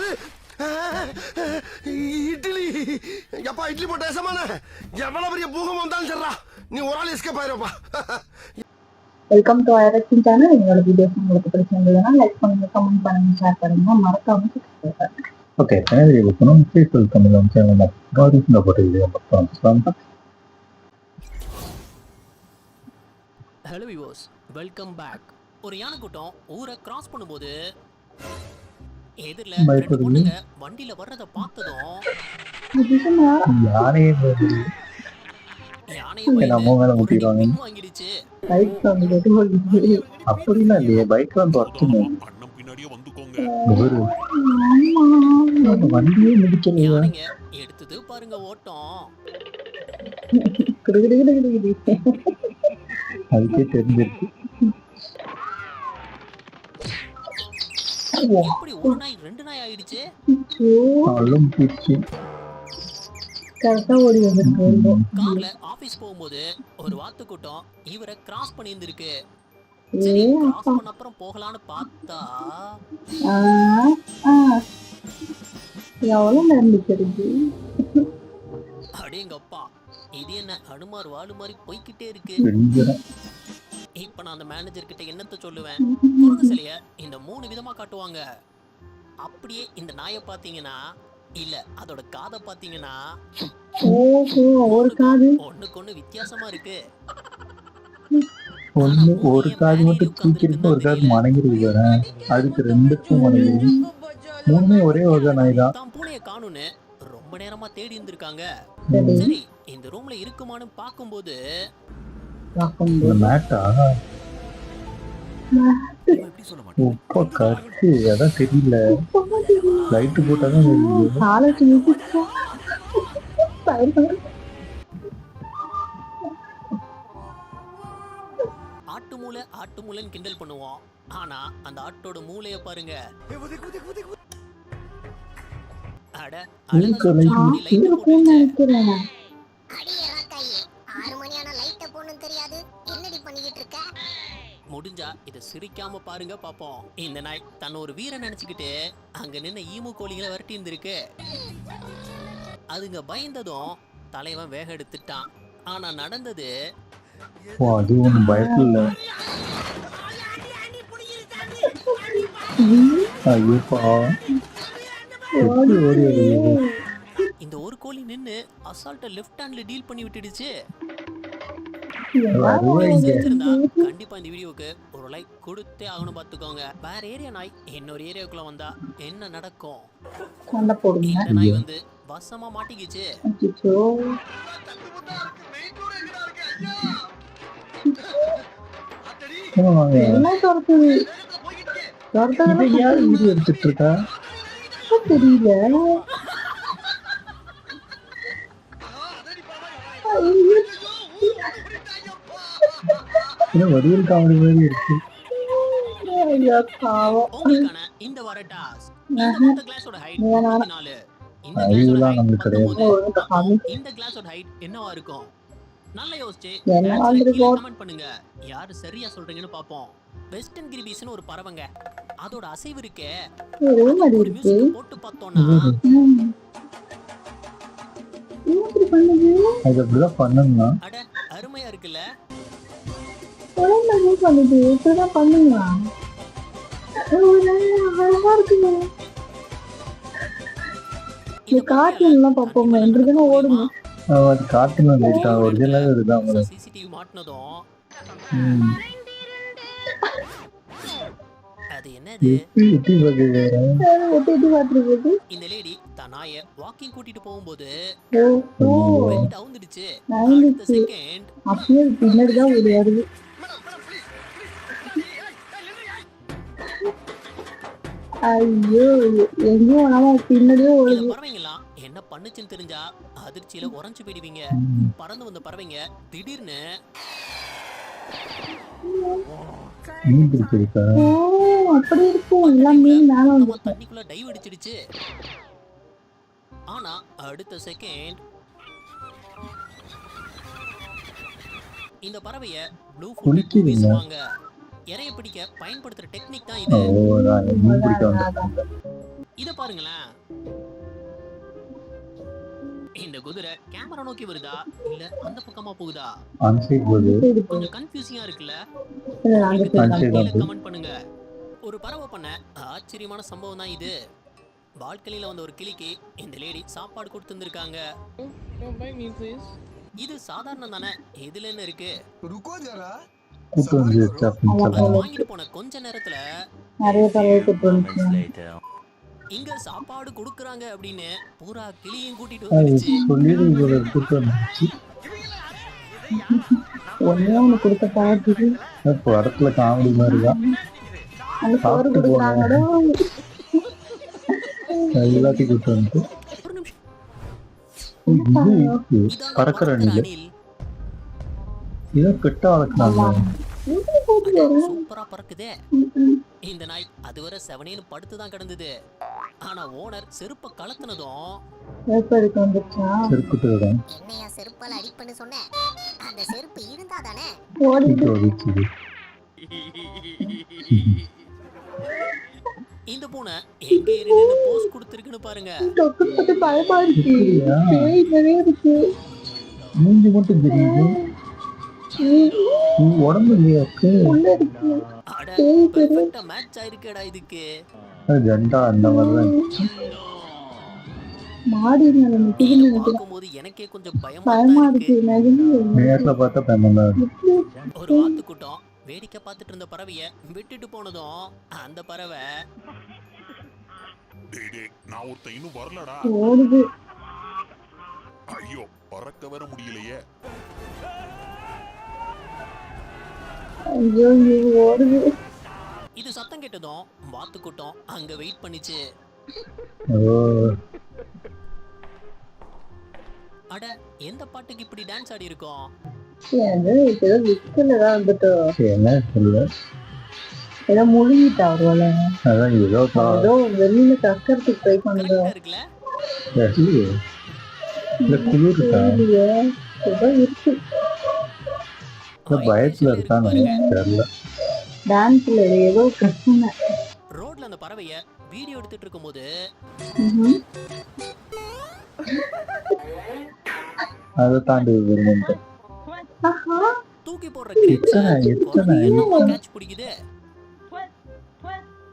என்னது இட்லி? எப்பா இட்லி போட்ட ஏசமான எவ்வளவு பெரிய பூகம் வந்தாலும் சரிடா, நீ ஒரு ஆள் எஸ்கேப் ஆயிருப்பா. வெல்கம் டு ஐரக்ஷன் சேனல். எங்களோட வீடியோஸ் உங்களுக்கு பிடிச்சிருந்ததுன்னா லைக் பண்ணுங்க, கமெண்ட் பண்ணுங்க, ஷேர் பண்ணுங்க, மறக்காம சப்ஸ்கிரைப் பண்ணுங்க. ஓகே, எனவே வெல்கம் டு தமிழ் சேனல். இந்த போட்டு பார்க்கலாம். Hello viewers, welcome back. ஒரு யானை கூட்டம் ஊரை கிராஸ் பண்ணும்போது எதிரில் ரெண்டு பொண்ணுங்க வண்டியில வர்றத பார்த்ததும் வாங்கிடுச்சு. அப்படின்னா இல்லையே, பைக் வந்து வரணும், வண்டியே முடிக்கலையா? எடுத்தது பாருங்க ஓட்டம். அதுக்கே தெரிஞ்சிருக்கு. எப்படி ஒரு நாய் ரெண்டு நாய் ஆயிடுச்சு? கார்ல ஆபீஸ் போகும்போது ஒரு வாத்து கூட்டம் இவரை கிராஸ் பண்ணி இருந்திருக்கு. சரி, கிராஸ் பண்ண அப்புறம் போகலான்னு பார்த்தா அடேங்கப்பா, இது என்ன அனுமார் வாழு மாதிரி போய்கிட்டே இருக்கு. இப்ப நான் அந்த மேனேஜர் கிட்ட என்னத்த சொல்லுவேன்? குரங்கு சிலைய இந்த 3 விதமா காட்டுவாங்க. அப்படியே இந்த நாயை பாத்தீங்கன்னா, இல்ல அதோட காதை பாத்தீங்கன்னா ஒண்ணுக்கு ஒண்ணு வித்தியாசமா இருக்கு. ஒரு காது மட்டும் தூக்கிருக்கு, ஒரு காது மணங்கிருக்கு. அதுக்கு ரெண்டுக்கும் மணங்கிருக்கு. மூணுமே ஒரே வகை நாய் தான். பூனையை காணும்னு ரொம்ப நேரமா தேடி இருந்திருக்காங்க. சரி, இந்த ரூம்ல இருக்குமான்னு பாக்கும்போது கருத்து அதான் தெரியல. லைட்டு போட்டாதான் ஆட்டு மூளை ஆட்டு மூளைன்னு கிண்டல் பண்ணுவோம். ஆனா அந்த ஆட்டோட மூளைய பாருங்க. அட முடிஞ்சா இத சிரிக்காம பாருங்க பாப்போம். இந்த நாய் தன் ஒரு வீரன் நினைச்சுக்கிட்டு அங்க நின்ன ஈமு கோழிகளை விரட்டி இருந்திருக்கு. அதுங்க பயந்ததும் தலைவன் வேக எடுத்துட்டான். ஆனா நடந்தது அது ஒண்ணு பயத்துல. இந்த ஒரு கோழி நின்னு அசால்ட்டா லெஃப்ட் ஹேண்ட்ல டீல் பண்ணி விட்டுடுச்சு. கண்டிப்பா இந்த வீடியோக்கு ஒரு லைக் கொடுத்தே ஆகணும். பாத்துக்கோங்க, வேற ஏரியா நாய் இன்னொரு ஏரியாக்குள்ள வந்தா என்ன நடக்கும்? இந்த நாய் வந்து வசமா மாட்டிக்கிச்சு. எடுத்துட்டு இருக்கா தெரியல. வடிவில் காமெடி மாதிரி இருக்கு. உங்களுக்கான இந்த வார டாஸ்க், இந்த கிளாஸோட ஹைட் 34. இந்த கிளாஸோட ஹைட் என்னவா இருக்கும்? நல்லா யோசிச்சு கமெண்ட் பண்ணுங்க. யாரு சரியா சொல்றீங்கன்னு பாப்போம். வெஸ்டர்ன் கிரிபீஸ்னு ஒரு பறவைங்க. அதோட அசைவு இருக்கே, ஒரு மியூசிக் போட்டு பார்த்தோம்னா அட அருமையா இருக்குல்ல. சிசிடிவி மாட்டினதும் அது என்னது? இந்த லேடி தான் நாயை வாக்கிங் கூட்டிட்டு போகும்போது பெல்ட் அவுந்துடுச்சு. அடுத்த செகண்ட் பறவைங்களாம் என்ன பண்ணுச்சுன்னு தெரிஞ்சா அதிர்ச்சியில உறைஞ்சு போயிடுவீங்க. பறந்து வந்த பறவைங்க திடீர்னு தண்ணிக்குள்ள டைவ் அடிச்சிடுச்சு. ஆனா அடுத்த செகண்ட் இந்த பறவைய ப்ளூ ஃபுட் வீசுவாங்க. இறைய பிடிக்க பயன்படுத்துற டெக்னிக் தான் இது. இத பாருங்களேன். இந்த குதிரை கேமரா நோக்கி வருதா இல்ல அந்த பக்கமா போகுதா? அன்சைட் போகுது. சரி போ. கொஞ்சம் கன்ஃபியூசிங்கா இருக்குல்ல? இல்ல, அந்த உங்களுக்கு சைடு சரி. தான். கீழே கமெண்ட் பண்ணுங்க. ஒரு பறவை பண்ண ஆச்சரியமான சம்பவம் தான் இது. பால்கனில வந்த ஒரு கிளிக்கு இந்த லேடி சாப்பாடு கொடுத்துருக்காங்க. Don't bite me, please. இது சாதாரணம் தானே, இதுல என்ன இருக்கு? रुको जरा கூட்டு வந்துருச்சு அப்படின்னு அது சொல்றாங்க. வாங்கிட்டு போன கொஞ்ச நேரத்துல நிறைய பறவை கூட்டு வந்துச்சு. இங்க சாப்பாடு கொடுக்கறாங்க அப்படின்னு பூரா கிளியும் கூட்டிட்டு அது வந்துருச்சு. சொல்லிட்டு இவரை கூட்டு வந்துருச்சு. ஒன்னே ஒண்ணு கொடுத்த பார்த்துட்டு படத்துல காமெடி மாதிரி தான். அந்த சோறு சாப்பிட்டு கொடுக்குறாங்களோ. எல்லாத்தையும் கூட்டு வந்து ஒரு நிமிஷம். இது இதாங்க பறக்கிற பறக்கிற அணில். அணில். இதை பெட்டா வளர்க்குறாங்க. அட, சூப்பரா பறக்குதே. இந்த நாய் அதுவரை செவனேன்னு படுத்து தான் கிடந்தது. ஆனா ஓனர் செருப்ப கலத்துனதும் வேப்பருக்கு வந்துச்சா செருப்புட்டு விடும். என்னையா செருப்பால அடிப்பன்னு சொன்னேன். அந்த செருப்பு இருந்தா தானே. ஓடிட்டு வச்சுது. இந்த பூனை எங்க இருந்து போஸ் கொடுத்துருக்குன்னு பாருங்க. தொக்கு போட்டு பயமா இருக்கு. அப்படியா? பேய் நிறைய இருக்கு. மூஞ்சி மட்டும் தெரியுது. உடம்பு இல்லையா இருக்கு? உள்ள இருக்கு. அட, பேய் பெரிய பெர்ஃபெக்ட்டா மேட்ச் ஆயிருக்கேடா இதுக்கு. அது ஜெண்டா அந்த மாதிரி தான் இருந்துச்சு. மாடி மேல நிக்குதுன்னு இத நினைக்கிறேன். பார்க்கும்போது எனக்கே கொஞ்சம் பயமா பயமா தான் இருக்கு. இருக்கு. நிஜமே. நேர்ல பார்த்தா பயமா இருக்கு. ஒரு வாத்து கூட்டம் வேடிக்கை பார்த்துட்டு இருந்த பறவைய விட்டுட்டு போனதும் அந்த பறவை டேய் டேய், நான் ஒருத்தன் இன்னும் வரலடா. ஓடுது. ஐயோ, பறக்க வர முடியலையே. ஐயோ ஐயோ, ஓடுது. இது சத்தம் கேட்டதும் வாத்து கூட்டம் அங்க வெயிட் பண்ணிச்சு. ஓ, அட, எந்த பாட்டுக்கு இப்படி டான்ஸ் ஆடி இருக்கோம்? சரி, அது இப்ப ஏதோ விக்கலதான் வந்துட்டு சரி, என்ன சொல்ல? ஏதோ முழுங்கிட்டா ஒருவேளை. அதான் ஏதோ ஏதோ வெளியில கக்கறதுக்கு ட்ரை பண்ணுதோ. கரெக்டா இருக்குல்ல? இல்ல குளிர்க்கா? தெரியலையே. ஏதோ இருக்கு. பயத்துல இருக்கான்னு தெரியல. டான்ஸ்ல ஏதோ பிரச்சனை. ரோட்ல அந்த பறவைய வீடியோ எடுத்துட்டு இருக்கும்போது ம்ஹும். அதை தாண்டி விரும்புங்க. ஆஹா. தூக்கி போடுற எத்தனை கேட்ச் பிடிக்குது.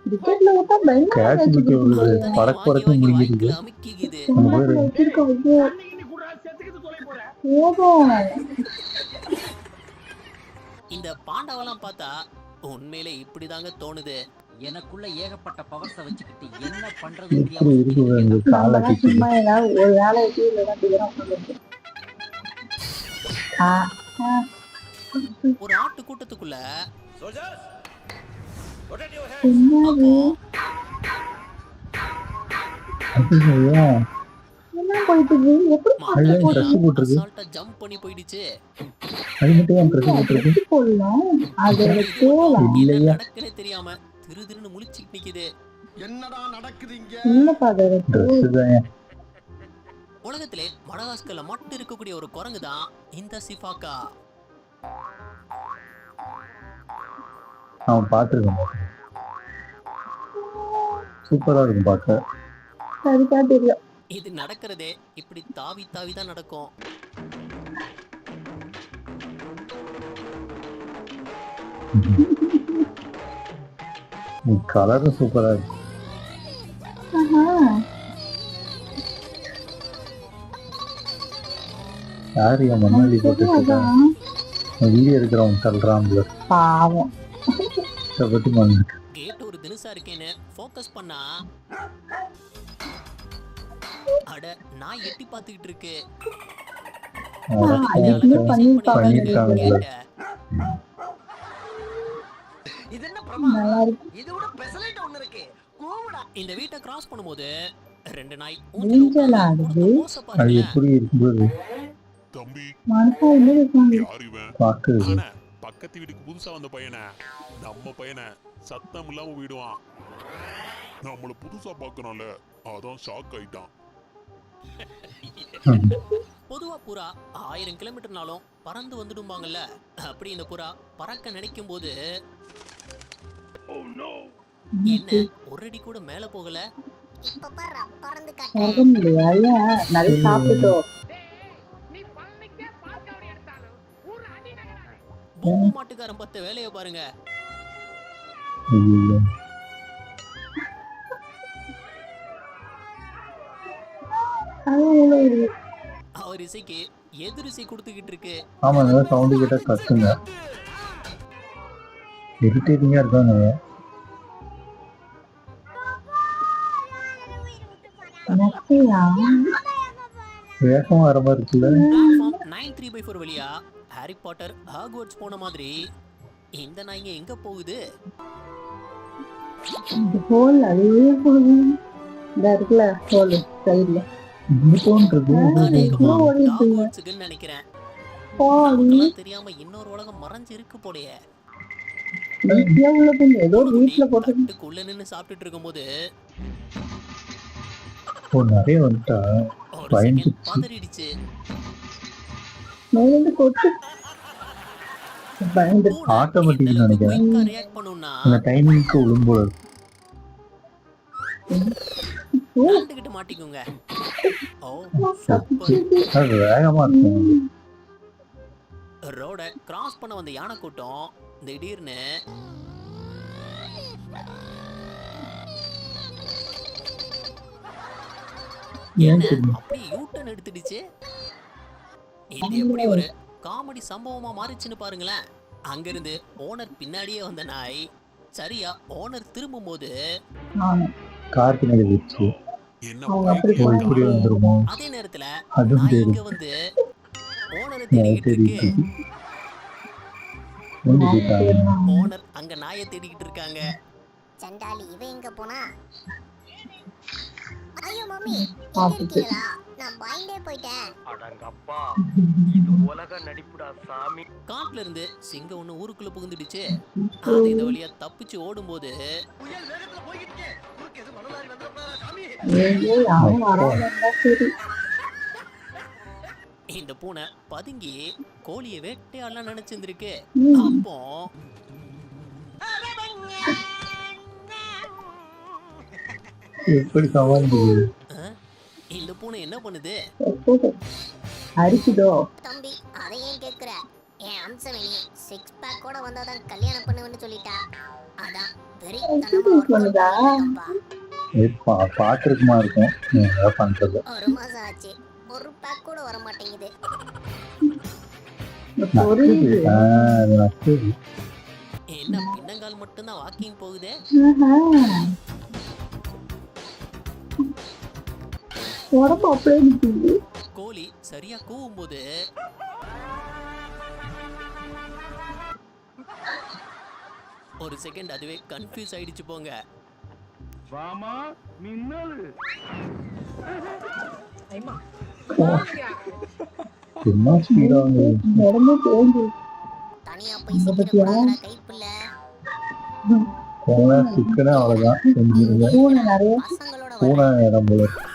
டிக்கெட்ல விட்டா பயங்கர கேட்ச் catch பிடிக்க பிடிக்குது. விடுது. பறக்க பறக்க முடியுது. அமுக்கிக்குது. சும்மாத்துல வச்சிருக்கோம். ஐயோ. போதும். இந்த பாண்டாவெல்லாம் பார்த்தா உண்மையிலே இப்படிதாங்க தோணுது. எனக்குள்ள ஏகப்பட்ட பவர்ஸ வச்சுக்கிட்டு என்ன பண்றது எப்படி இருக்குது அந்த காலை நம்மலாம் சும்மா ஏதாவது ஒரு வேலை வச்சு இல்லைன்னா அப்படிதான் உட்காந்துருக்கு. ஒரு ஆட்டு கூட்டத்துக்குள்ள என்னது? அப்படியா? என்ன போயிட்டு இருக்கு? எப்படி அதுல dress போட்டிருக்கு. அசால்ட்டா ஜம்ப் பண்ணி போயிடுச்சு. அது மட்டும் ஏன் ட்ரெஸ் போட்டிருக்கு? எப்படி போடலாம்? அதோட தோலா? என்ன இல்லையா? நடக்குன்னே தெரியாம திரு திருன்னு முழிச்சிட்டு நிக்குது. என்னடா நடக்குதுங்க? இல்லப்பா அதோட தோல். ட்ரெஸ் தான். உலகத்திலே மடகாஸ்கர்ல மட்டும் இருக்கக்கூடிய ஒரு குரங்கு தான் இந்த சிஃபாக்கா. அவன் பார்த்துருக்கேன். சூப்பரா இருக்கும் பார்க்க. சரிப்பா தெரியும். இது நடக்கிறதே இப்படி தாவி தாவி தான் நடக்கும். கலரும் சூப்பரா இருக்கு. ஆஹா. யாரு என் முன்னாடி போட்டு அதான். வீடியோ எடுக்கிறவங்க தள்ளுறாங்களோ பாவம். இதை பத்தி மறந்து. கேட் ஒரு தினுசா இருக்கேன்னு ஃபோக்கஸ் பண்ணா அட நான் எட்டி பார்த்துக்கிட்டு இருக்கு. அது எப்படி பண்ணிருப்பாங்கன்னு தெரியல. பண்ணிருக்காங்கல்ல. இது என்ன நல்லா இருக்கு. இதோட பெசலைட் ஒண்ணு இருக்கு. கூவுடா. இந்த வீட்டை கிராஸ் பண்ணும்போது ரெண்டு நாய் ஊஞ்சல் ஆடுது. அது எப்படி இருக்கும்போது தம்பி, மனசா என்ன இருக்காங்க? யார் இவன்? பார்க்குறது. ஆனா, பக்கத்து வீட்டுக்கு புதுசா வந்த பையனை, நம்ம பையனை சத்தம் இல்லாம விடுவான். நம்மள புதுசா பாக்குறான்ல, அதான் ஷாக் ஆயிட்டான். பொதுவா புறா 1000 கிலோமீட்டர்னாலும் பறந்து வந்துடும்பாங்கல்ல. அப்படி இந்த புறா பறக்க நினைக்கும் போது என்ன ஒரு அடி கூட மேல போகல. இப்ப பாரு பறந்து பறக்க காட்டுறேன். முடியா? ஏன் நிறைய சாப்பிட்டுட்டோம். பொம்மை மாட்டுக்காரன் பத்த வேலையை பாருங்க. ஐயோ அவர் இசைக்கு எதிர் இசை கொடுத்துக்கிட்டு இருக்கு. ஆமாங்க, சவுண்டு கேட்டா கத்துங்க. இரிட்டேட்டிங்கா இருக்காங்க. நத்தையா? வேகமா வர மாதிரி இருக்குல்ல. பிளாட்ஃபார்ம் 9/3/4 வழியா ஹாரி பாட்டர் ஹாக்வர்ட்ஸ் போன மாதிரி இந்த நாய்ங்க எங்க போகுது? இந்த ஹோல் அதுவே போகுது. இந்த இருக்குல்ல ஹோல் சைடுல. இங்க தோன்றது அநேகமா ஓடிட்டு இருக்கு. ஹாக்வர்ட்ஸுக்குன்னு நினைக்கிறேன். போடி. நமக்கெல்லாம் தெரியாம இன்னொரு உலகம் மறைஞ்சு இருக்கு போலயே. வீட்டுல உள்ள பொண்ணு ஏதோ வீட்டுல போட்டு தட்டுக்குள்ள நின்னு சாப்பிட்டுட்டு இருக்கும்போது நிறைய வந்துட்டா ஒரு பயந்துச்சு. செகண்ட் பதறிடுச்சு. மேலிருந்து கொட்டு பயந்து Automatic ன்னு நினைக்கிறேன். ரியாக்ட் பண்ணுனா அந்த டைமிங்க்கு விழும்போல இருக்கு. விளையாண்டுக்கிட்டு மாட்டிக்குங்க. ஓ சூப்பர். அது வேகமா இருக்கும். ரோட கிராஸ் பண்ண வந்த யானை கூட்டம் திடீர்னு ஏன் என்ன தெரியுமா? அப்படியே யூட்டன் எடுத்துடுச்சு. இது எப்படி ஒரு காமெடி சம்பவமா மாறிச்சுன்னு பாருங்களேன். அங்கிருந்து ஓனர் பின்னாடியே வந்த நாய் சரியா ஓனர் திரும்பும் போது ஆமா கார் பின்னாடி வச்சு என்ன அவங்க அப்படி ஓ இப்படி வந்துருமோ அதே நேரத்துல அதுவும் நாய் தெரியும். இங்க வந்து ஓனரை தேடிக்கிட்டு இருக்கு. தெரியுது. வந்து போயிட்டாங்க. ஓனர் அங்க நாயை தேடிக்கிட்டு இருக்காங்க. சண்டாளி இவ எங்க போனா? ஐயோ மம்மி எங்க பாத்துட்டு. இருக்கீங்களா? நான் பயந்தே போயிட்டேன். காட்டுல இருந்து சிங்கம் ஒண்ணு ஊருக்குள்ள புகுந்துடுச்சு. அது இந்த வழியா தப்பிச்சு ஓடும்போது ஐயோ யாரும் வராம சரி. இந்த பூனை பதுங்கி கோழியை வேட்டையாடலாம் நினைச்சிருந்திருக்கு. ம். அப்போ எப்படி சமாளிக்குது? இந்த பூனை என்ன பண்ணுது? எப்போது அரிக்குதோ? தம்பி அதை ஏன் கேக்குற? என் அம்சவனி 6 பேக்கோட வந்தாதான் கல்யாணம் பண்ணுவேன்னு சொல்லிட்டா. அதான் வெறித்தனமா work பண்ணுதா? பண்ணிருக்கேன்ப்பா. பாத்துருக்குமா இருக்கும். என்ன பண்றது? ஒரு மாசம் ஆச்சு, ஒரு பேக் கூட வர மாட்டேங்குது. புரியுது. அது நக்குது. என்ன பின்னங்கால் மட்டும்தான் வாக்கிங் போகுதே. ஆஹா. உடம்பு அப்படியே நிக்குது. கோழி சரியா கூவும் போது ஒரு செகண்ட் அதுவே கன்ஃபியூஸ் ஆயிடுச்சு போங்க. என்ன ஸ்பீடாங்க. உடம்பு தேஞ்சு தனியா போய் சிக்கிடக்கூடாதுடா கைப்புள்ள. போனா சிக்கனே அவ்வளவுதான் செஞ்சிருங்க. பூனை நிறைய பசங்களோட பூனை இடம் போல இருக்கு.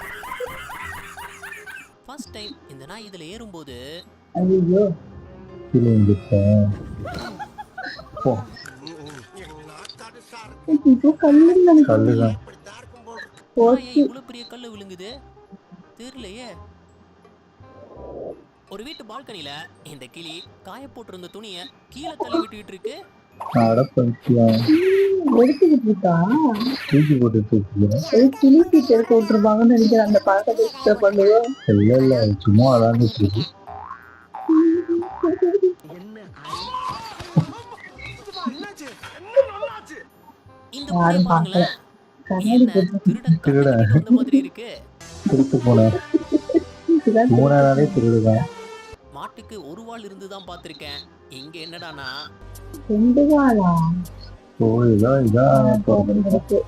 ஃபர்ஸ்ட் டைம் இந்த நாய் இதுல ஏறும்போது ஐயோ கீழே வந்துட்டேன். போ இது கல்லு கல்லுதான். நாயை இவ்வளவு பெரிய கல்லு விழுங்குது தெரியலையே. ஒரு வீட்டு பால்கனில இந்த கிளி காய போட்டிருந்த துணிய கீழே தள்ளி விட்டுக்கிட்டு இருக்கு. அடப்படிக்கலாம் எடுத்துக்கிட்டு இருக்கா. தூக்கி போட்டுட்டு இருக்கீங்க. கிளி சீட்டு எடுக்க விட்டுருப்பாங்கன்னு நினைக்கிறேன். அந்த பழக்கத்தை பண்ணுது. இல்ல இல்ல சும்மா விளாண்டுட்டு இருக்கு. இந்த பூனைய பாருங்களேன். கண்ணாடி என்ன திருடன் திருடன். கண்ணாடி வந்த மாதிரி இருக்கு. திருட்டு போனேன். போட்டுதான் பூனைனாலே திருடுதான். மாட்டுக்கு ஒரு வால் இருந்துதான் பார்த்திருக்கேன். இங்க என்னடானா ரெண்டு வாழா ஓ இதான் இருக்கு.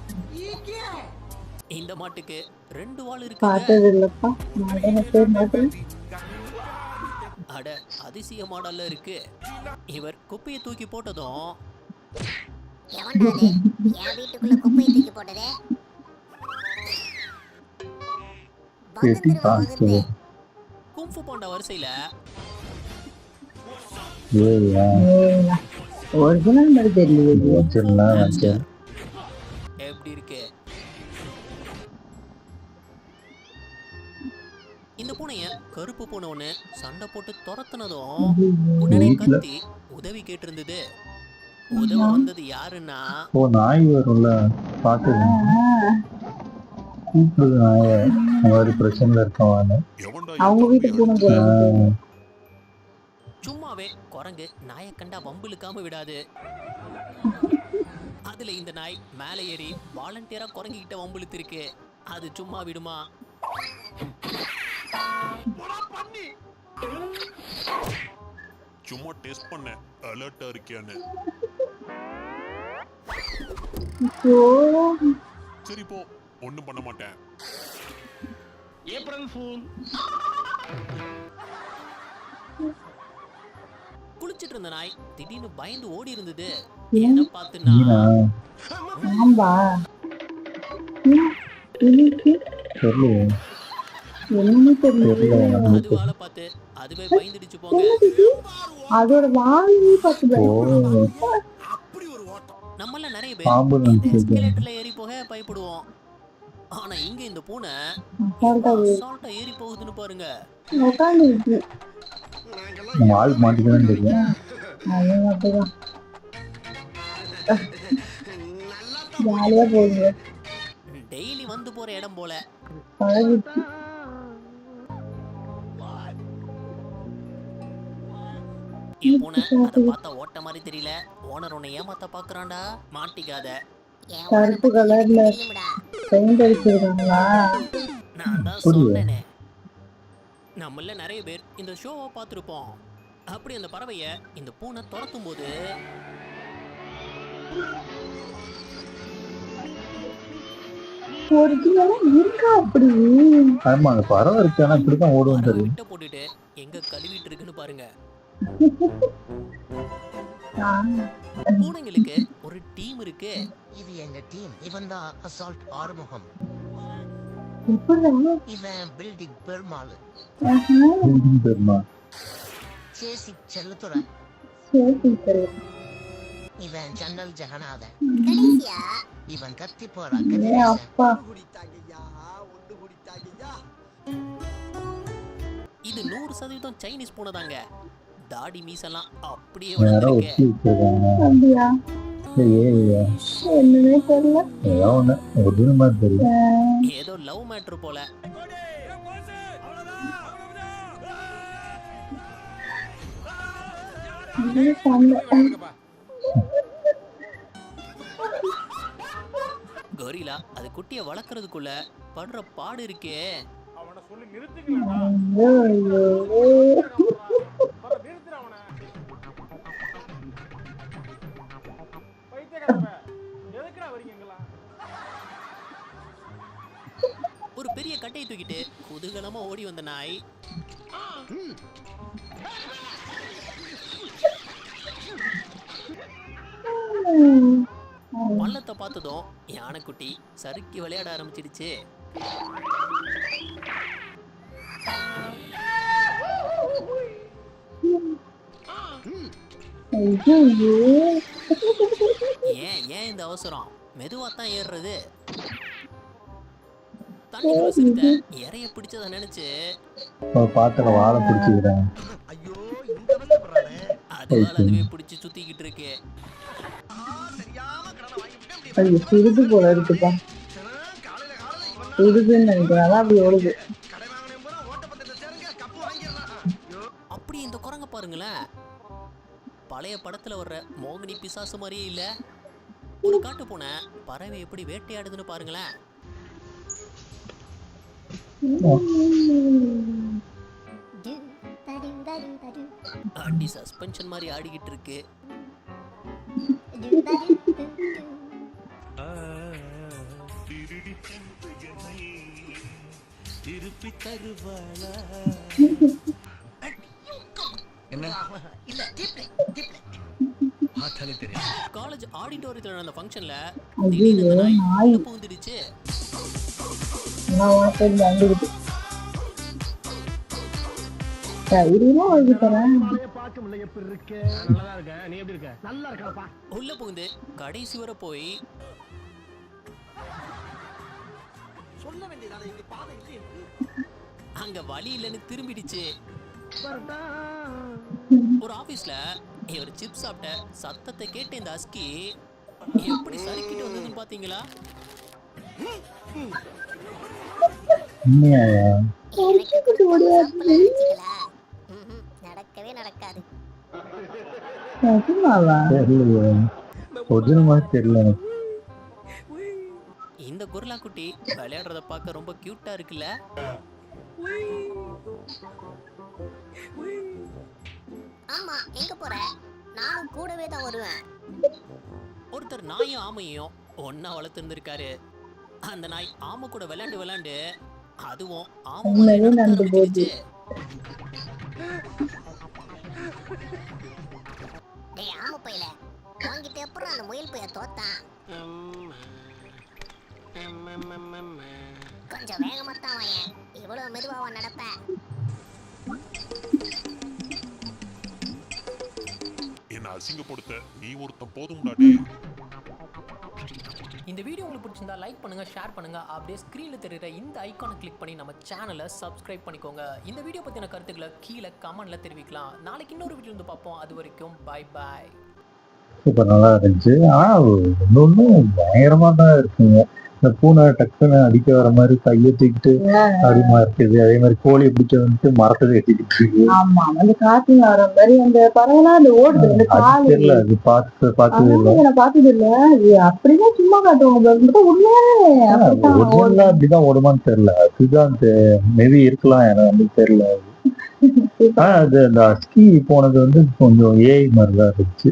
இந்த மாட்டுக்கு 2 வால் இருக்கு. பார்த்தது இல்லப்பா. நான் பேர் மாட்டேன். அட அதிசய மாடல்ல இருக்கு. இவர் குப்பையை தூக்கி போட்டதும் எவன்டா அது? என் வீட்டுக்குள்ள குப்பையை தூக்கி போட்டதே. பேட்டி வந்துருவா காசு. வந்து. கும்ஃபு பாண்டா வரிசையில ஏயா ஒரிஜினல் மாதிரி தெரியல. வச்சிடலாம் hamster எப்படி இருக்கு? இந்த பூனைய கருப்பு பூனை ஒண்ணு சண்டை போட்டு துரத்துனதும் உடனே வீட்டுல கத்தி உதவி கேட்டிருந்தது. உதவ வந்தது யாருன்னா ஓ நாய் வரும்ல பாத்து கூப்பிடுது நாய இந்த மாதிரி பிரச்சனைல இருக்கவான்னு. எவன்டா அவங்க என் வீட்டுக்கு தம்பியை போன அடிச்சது? போல சும்மாவே குரங்கு நாயை கண்டா வம்பு இழுக்காம விடாது. அதுல இந்த நாய் மேலே ஏறி வாலண்டியரா குரங்கிக்கிட்ட வம்பு இழுத்திருக்கு. அது சும்மா விடுமா? சும்மா டெஸ்ட் பண்ண அலர்ட்டா இருக்கியான்னு. சரி போ, ஒண்ணும் பண்ண மாட்டேன். குளிச்சிட்டு இருந்த நாய் திடீர்னு பயந்து ஓடி இருந்தது. என்ன பார்த்துனா மீனா ஆம்பா இன்னைக்கு சொல்லு என்னன்னு தெரியல. தெரியல அது நம்மளுக்கு. வாழை பார்த்து அதுவே பயந்துடுச்சு போங்க. அதோட வாங்கி பார்த்து ஓ அப்படி ஒரு ஓட்டம். நம்மள நிறைய பாம்பு பேர் இந்த நினைச்சிருக்கேன். எஸ்கலேட்டர்ல ஏறி போக பயப்படுவோம். ஆனா இங்க இந்த பூனை அசால்ட்டா ஏறி போகுதுன்னு பாருங்க. உட்காந்துருக்கு. நம்ம ஆள் மாட்டிக்கதான் தெரியும். அதுவும் அப்படிதான் நல்லா ஜாலியா போகுது. டெய்லி வந்து போற இடம் போல. பழகிடுச்சு. என் பூனை அதை பார்த்தா ஓட்ட மாதிரி தெரியல. ஓனர் உன்னை ஏமாத்த பாக்குறான்டா. மாட்டிக்காத. என் கருப்பு உடம்பு பத்தி எனக்கு கலர்ல தெரியும்டா. பெயிண்ட் அடிச்சிருக்காங்களா? நான் தான் புரியல. சொன்னேனே. நம்மள நிறைய பேர் இந்த ஷோவை பார்த்துருப்போம். அப்படி அந்த பறவைய இந்த பூனை துரத்தும் போது ஒரிஜினலா இருக்கா அப்படி? ஆமா அந்த பறவை இருக்கு ஆனா இப்படிதான் ஓடுவோம் பறவை தெரியும். விட்ட போட்டுட்டு எங்க கழுவிட்டு இருக்குன்னு பாருங்க. ஆ, பூனைங்களுக்கு ஒரு டீம் இருக்கு. இது எங்க டீம். இவன் தான் அசால்ட் ஆறுமுகம். எப்படிடா? இவன் பில்டிங் பெருமாள். ஆஹா, பில்டிங் பெருமா சேசி செல்லத்துறை. சரி சரி. இவன் ஜன்னல் ஜெகநாதன். கடைசியா இவன் கத்தி போற ஏ கதிரேசன். அப்பா, இது 100% சைனீஸ் பூனை தாங்க. தாடி மீசெல்லாம் அப்படியே யாரோ வளர்ந்துருக்கு. ஒட்டி வச்சிருக்காங்க. அப்படியா? ஏய் என்னன்னே தெரியல. ஏதோ ஒண்ணு ஒரிஜினல் மாதிரி தெரியும். ஏதோ லவ் மேட்ரு போல. இது சண்டை. கொரிலா அது குட்டியை வளர்க்கறதுக்குள்ள படுற பாடு இருக்கே. ஐயோ, ஐயோ. ஒரு பெரிய கட்டையை தூக்கிட்டு குதூகலமா ஓடி வந்த நாய் பள்ளத்தை பார்த்ததும் யானைக்குட்டி சறுக்கி விளையாட ஆரம்பிச்சிடுச்சு. ஐயோ. ஏன் ஏன் இந்த அவசரம்? மெதுவா தான் ஏறுறது. தண்ணிக்குள்ள சிரித்த இறைய பிடிச்சத நினைச்சு ஒரு பாத்திர வாழை பிடிச்சிக்கிறேன். ஐயோ இந்த அவசரப்படுறானே. அதுவால அதுவே பிடிச்சு சுத்திக்கிட்டு இருக்கு. தெரியாம கடனை வாங்கிட்டு அப்படி ஐயோ, சிரிப்பு போல இருக்குப்பா. காலையில இவன் சிரிப்புன்னு நினைக்கிறேன். அதான் அப்படி ஓடுது. கடை வாங்கினேன் போனா ஓட்டப்பந்தயத்துல சேருங்க கப்பு வாங்கிடலாம். ஐயோ அப்படி இந்த குரங்க பாருங்களேன். பழைய படத்துல வர்ற மோகினி பிசாசு மாதிரியே இல்ல. ஒரு காட்டு பூனை பறவை எப்படி வேட்டையாடுதுன்னு பாருங்களேன். அடி சஸ்பென்ஷன் மாதிரி ஆடிக்கிட்டு இருக்கு. திருப்பி தருவாளா? இல்ல டீப்ல டீப்ல. காலேஜ் ஆடிட்டோரியத்துல நடந்த ஃபங்க்ஷன்ல ஐயோ, திடீர்னு அந்த நாய் நாய். உள்ள புகுந்துடுச்சு. நான் உனக்கு வந்துடுது. தைரியமா ஓடி தரேன். பார்க்க முடியல எப்படி இருக்கு? நல்லா இருக்க. நீ எப்படி இருக்க? நல்லா இருக்கறப்பா. உள்ள புகுந்து கடைசி வரை போய் சொல்ல வேண்டியதால இப்படி பாதை இல்லை. அங்க வழி இல்லைன்னு திரும்பிடுச்சு. ஒரு ஆபீஸ்ல இவர் சிப்ஸ் சாப்பிட்ட சத்தத்தை கேட்ட இந்த அஸ்கி எப்படி சறுக்கிட்டு வந்ததுன்னு பாத்தீங்களா? உண்மையாயா? எனக்கு கூட புதுசா சாப்பிடணும்னு நினைச்சீங்களா? நடக்கவே நடக்காது. நிஜமாவா? தெரியலையே. ஒரிஜினல் மாதிரி தெரியல எனக்கு. இந்த குர்லா குட்டி விளையாடுறத பார்க்க ரொம்ப கியூட்டா இருக்குல்ல? ஆமா, எங்க போற? நானும் கூடவே தான் வருவேன். ஒருத்தர் நாயும் ஆமையும் ஒன்னா வளர்த்துருந்துருக்காரு. அந்த நாய் ஆமை கூட விளையாண்டு விளையாண்டு அதுவும் ஆமை மாதிரி உண்மையிலே நடக்க நடந்து போகுது. ஆரம்பிச்சிடுச்சு. டேய் ஆமா பையல, உன்கிட்ட அப்புறம் அந்த முயல் பைய தோத்தான். கொஞ்சம் வேகமா தான் வாயேன், இவ்வளவு மெதுவாவா நடப்ப? என்ன அசிங்கப்படுத்த நீ ஒருத்தன் போதும்டா டேய். இந்த வீடியோ உங்களுக்கு பிடிச்சிருந்தா லைக் பண்ணுங்க, ஷேர் பண்ணுங்க. அப்படியே ஸ்க்ரீன்ல தெரியுற இந்த ஐகானை கிளிக் பண்ணி நம்ம சேனலை சப்ஸ்கிரைப் பண்ணிக்கோங்க. இந்த வீடியோ பத்தின கருத்துக்களை கீழே கமெண்ட்ல தெரிவிக்கலாம். நாளைக்கு இன்னொரு வீடியோ வந்து பார்ப்போம். அது வரைக்கும் பை பாய். சூப்பர் நல்லா இருந்துச்சு. ஆனா ஒன்னும் பயங்கரமா தான் இருக்குங்க. இந்த பூனை டக்குன்னு அடிக்க வர மாதிரி கையை தூக்கிட்டு அப்படிமா இருக்குது. அதே மாதிரி கோழியை பிடிக்க வந்துட்டு மரத்தை கட்டிக்கிட்டு இருக்கு. ஆமா, அந்த காத்துல வர மாதிரி அந்த பறவைலாம் அந்த ஓடுது அந்த அது காலு. தெரியல, அது பார்த்ததே இல்லை. நான் பார்த்தது இல்ல. அது அப்படிதான் சும்மா காட்டுவாங்க. உண்மையாவே அப்படித்தான் ஓடுது. ஒரிஜினலா அப்படிதான் ஓடுமான்னு தெரியல. அதுதான் மேபி இருக்கலாம், எனக்கு வந்து தெரியல. அது அந்த அஸ்கி போனது வந்து கொஞ்சம் ஏஐ மாதிரிதான் இருந்துச்சு.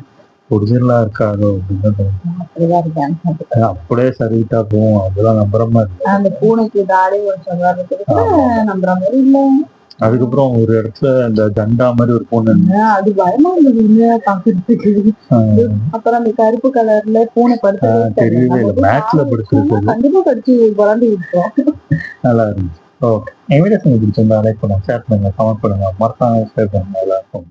ஒரிஜினலா இருக்காதோ அப்படின்னு தோணுது. அப்படிதான் இருக்கு. அப்படியே சரிட்டா போகும், அதெல்லாம் நம்புற மாதிரி இல்லை. அந்த பூனைக்கு தாடி ஒரு சொல்றதுக்கு நம்புற மாதிரி இல்ல. அதுக்கப்புறம் ஒரு இடத்துல அந்த ஜண்டா மாதிரி ஒரு பொண்ணு இருந்துச்சு. அது பயமா இருந்தது உண்மையா பாக்குறதுக்கு. அப்புறம் அந்த கருப்பு கலர்ல பூனை படுத்து தெரியவே இல்லை, மேட்ச்ல படுத்துருக்கு. கண்டிப்பா கடிச்சு குழந்தை விட்டோம். நல்லா இருந்துச்சு. ஓகே, என் வீடியோஸ் உங்களுக்கு பிடிச்சிருந்தா லைக் பண்ணுங்க, ஷேர் பண்ணுங்க, கமெண்ட் பண்ணுங்க, மறக்காம ஷேர் பண்ணுங்க. நல்லா இருக்கும்.